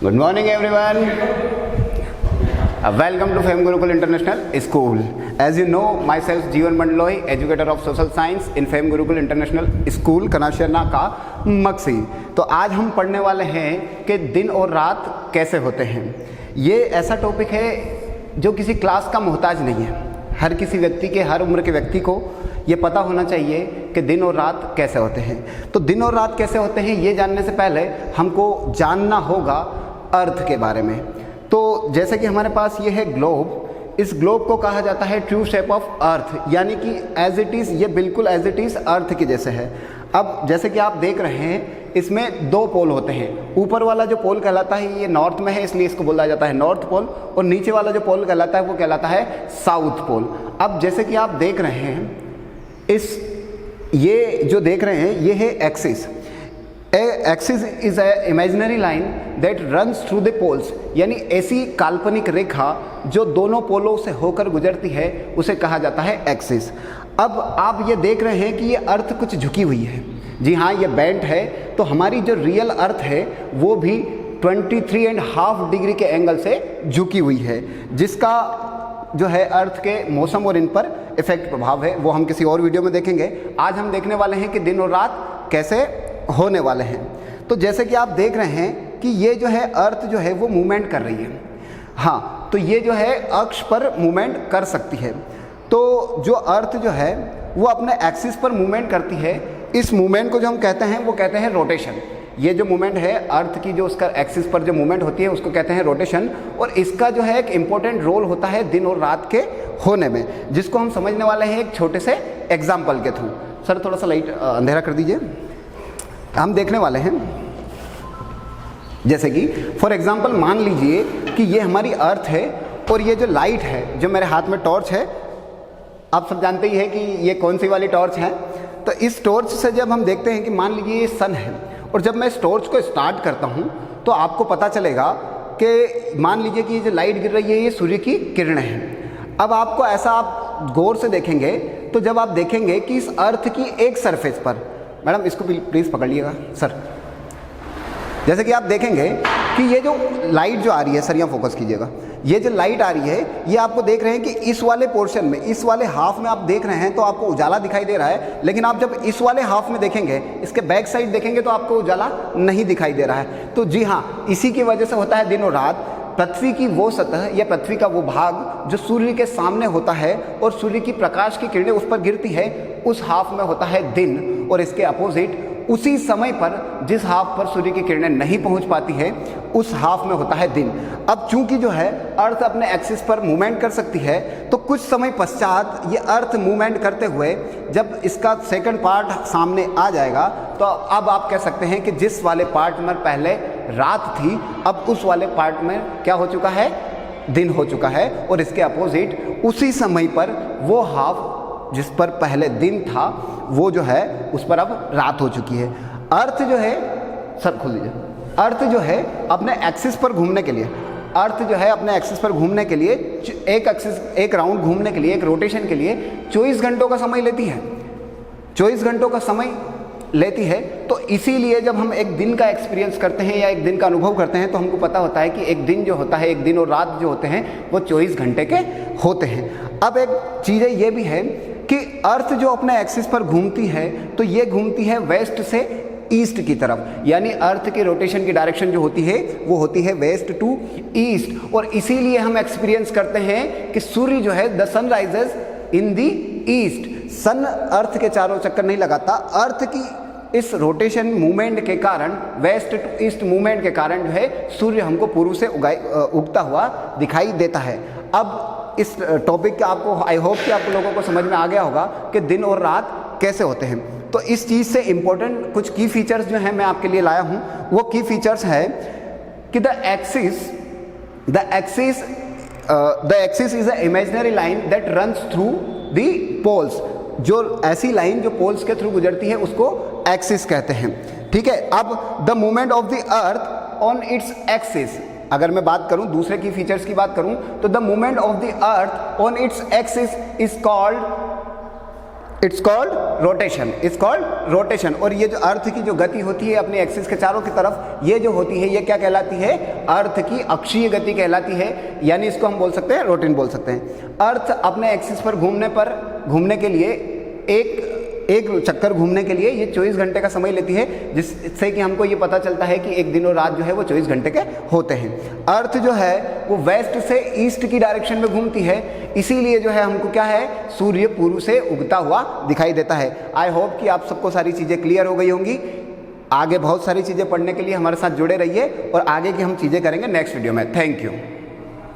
Good morning everyone. Welcome to FEM Gurukul International School. As you know, myself Jeevan Mandloi, educator of social science in FEM Gurukul International School, कनाशियाना का मक्सी। तो आज हम पढ़ने वाले हैं कि दिन और रात कैसे होते हैं। ये ऐसा टॉपिक है जो किसी क्लास का मोहताज नहीं है। हर किसी व्यक्ति के, हर उम्र के व्यक्ति को ये पता होना चाहिए कि दिन और रात कैसे होते हैं। तो दिन और रात कैसे होते हैं ये जानने से पहले हमको जानना होगा अर्थ के बारे में। तो जैसे कि हमारे पास ये है ग्लोब, इस ग्लोब को कहा जाता है ट्रू शेप ऑफ अर्थ, यानी कि एज इट इज़, ये बिल्कुल एज इट इज़ अर्थ के जैसे है। अब जैसे कि आप देख रहे हैं, इसमें दो पोल होते हैं। ऊपर वाला जो पोल कहलाता है ये नॉर्थ में है, इसलिए इसको बोला जाता है नॉर्थ पोल, और नीचे वाला जो पोल कहलाता है वो कहलाता है साउथ पोल। अब जैसे कि आप देख रहे हैं, ये जो देख रहे हैं ये है axis. Axis is a imaginary line that runs through the poles, यानी ऐसी काल्पनिक रेखा जो दोनों पोलों से होकर गुजरती है उसे कहा जाता है एक्सिस। अब आप ये देख रहे हैं कि ये अर्थ कुछ झुकी हुई है। जी हाँ, ये बेंट है। तो हमारी जो रियल अर्थ है वो भी 23.5 डिग्री के एंगल से झुकी हुई है, जिसका जो है अर्थ के मौसम और इन पर इफेक्ट प्रभाव है, वो हम किसी और वीडियो में देखेंगे। आज हम देखने वाले हैं कि दिन और रात कैसे होने वाले हैं। तो जैसे कि आप देख रहे हैं कि ये जो है अर्थ जो है वो मूवमेंट कर रही है। हाँ, तो ये जो है अक्ष पर मूवमेंट कर सकती है। तो जो अर्थ जो है वो अपने एक्सिस पर मूवमेंट करती है। इस मूवमेंट को जो हम कहते हैं वो कहते हैं रोटेशन। ये जो मूवमेंट है अर्थ की, जो उसका एक्सिस पर जो मूवमेंट होती है उसको कहते हैं रोटेशन, और इसका जो है एक इम्पोर्टेंट रोल होता है दिन और रात के होने में, जिसको हम समझने वाले हैं एक छोटे से एग्जाम्पल के थ्रू। सर थोड़ा सा लाइट अंधेरा कर दीजिए। हम देखने वाले हैं, जैसे कि फॉर एग्जाम्पल मान लीजिए कि ये हमारी अर्थ है और ये जो लाइट है, जो मेरे हाथ में टॉर्च है, आप सब जानते ही हैं कि ये कौन सी वाली टॉर्च है। तो इस टॉर्च से जब हम देखते हैं कि मान लीजिए ये सन है, और जब मैं इस टॉर्च को स्टार्ट करता हूँ तो आपको पता चलेगा कि मान लीजिए कि ये जो लाइट गिर रही है ये सूर्य की किरणें हैं। अब आपको ऐसा आप गौर से देखेंगे तो जब आप देखेंगे कि इस अर्थ की एक सरफेस पर, मैडम इसको प्लीज़ पकड़ लीजिएगा सर, जैसे कि आप देखेंगे कि ये जो लाइट जो आ रही है, सर यहाँ फोकस कीजिएगा, ये जो लाइट आ रही है ये आपको देख रहे हैं कि इस वाले पोर्शन में, इस वाले हाफ में आप देख रहे हैं तो आपको उजाला दिखाई दे रहा है। लेकिन आप जब इस वाले हाफ में देखेंगे, इसके बैक साइड देखेंगे तो आपको उजाला नहीं दिखाई दे रहा है। तो जी हाँ, इसी की वजह से होता है दिन और रात। पृथ्वी की वो सतह या पृथ्वी का वो भाग जो सूर्य के सामने होता है और सूर्य की प्रकाश की किरणें उस पर गिरती है, उस हाफ में होता है दिन, और इसके अपोजिट उसी समय पर जिस हाफ पर सूर्य की किरणें नहीं पहुंच पाती है उस हाफ में होता है दिन। अब चूंकि जो है अर्थ अपने एक्सिस पर मूवमेंट कर सकती है, तो कुछ समय पश्चात ये अर्थ मूवमेंट करते हुए जब इसका सेकंड पार्ट सामने आ जाएगा तो अब आप कह सकते हैं कि जिस वाले पार्ट में पहले रात थी, अब उस वाले पार्ट में क्या हो चुका है, दिन हो चुका है। और इसके अपोजिट उसी समय पर वो हाफ जिस पर पहले दिन था वो जो है उस पर अब रात हो चुकी है। अर्थ जो है, सर खोल दीजिए, अर्थ जो है अपने एक्सिस पर घूमने के लिए, अर्थ जो है अपने एक्सिस पर घूमने के लिए एक एक्सिस, एक राउंड घूमने के लिए, एक रोटेशन के लिए 24 घंटों का समय लेती है। 24 घंटों का समय लेती है। तो इसीलिए जब हम एक दिन का एक्सपीरियंस करते हैं या एक दिन का अनुभव करते हैं तो हमको पता होता है कि एक दिन जो होता है, एक दिन और रात जो होते हैं वो 24 घंटे के होते हैं। अब एक चीज़ें ये भी है कि अर्थ जो अपने एक्सिस पर घूमती है तो ये घूमती है वेस्ट से ईस्ट की तरफ, यानी अर्थ की रोटेशन की डायरेक्शन जो होती है वो होती है वेस्ट टू ईस्ट। और इसीलिए हम एक्सपीरियंस करते हैं कि सूर्य जो है, the sun rises in the east. Sun earth के चारों चक्कर नहीं लगाता, अर्थ की इस रोटेशन मूवमेंट के कारण, वेस्ट टू ईस्ट मूवमेंट के कारण जो है सूर्य हमको पूर्व से उगता हुआ दिखाई देता है। अब इस टॉपिक का आपको, आई होप कि आप लोगों को समझ में आ गया होगा कि दिन और रात कैसे होते हैं। तो इस चीज़ से इम्पोर्टेंट कुछ की फीचर्स जो हैं मैं आपके लिए लाया हूँ। वो की फीचर्स है कि the axis is a imaginary line that runs through the poles. जो ऐसी लाइन जो पोल्स के थ्रू गुजरती है उसको एक्सिस कहते हैं। ठीक है। अब the movement of the earth on its axis, अगर मैं बात करूं दूसरे की फीचर्स की बात करूं तो the movement of the earth on its axis is called its called rotation, it's called rotation. और ये जो अर्थ की जो गति होती है अपने एक्सिस के चारों की तरफ, ये जो होती है ये क्या कहलाती है? अर्थ की अक्षीय गति कहलाती है, यानी इसको हम बोल सकते हैं रोटेशन बोल सकते हैं। अर्थ अपने एक्सिस पर घूमने के लिए एक चक्कर घूमने के लिए ये 24 घंटे का समय लेती है, जिससे कि हमको ये पता चलता है कि एक दिन और रात जो है वो 24 घंटे के होते हैं। अर्थ जो है वो वेस्ट से ईस्ट की डायरेक्शन में घूमती है, इसीलिए जो है हमको क्या है, सूर्य पूर्व से उगता हुआ दिखाई देता है। आई होप कि आप सबको सारी चीज़ें क्लियर हो गई होंगी। आगे बहुत सारी चीज़ें पढ़ने के लिए हमारे साथ जुड़े रहिए और आगे की हम चीज़ें करेंगे नेक्स्ट वीडियो में। Thank you.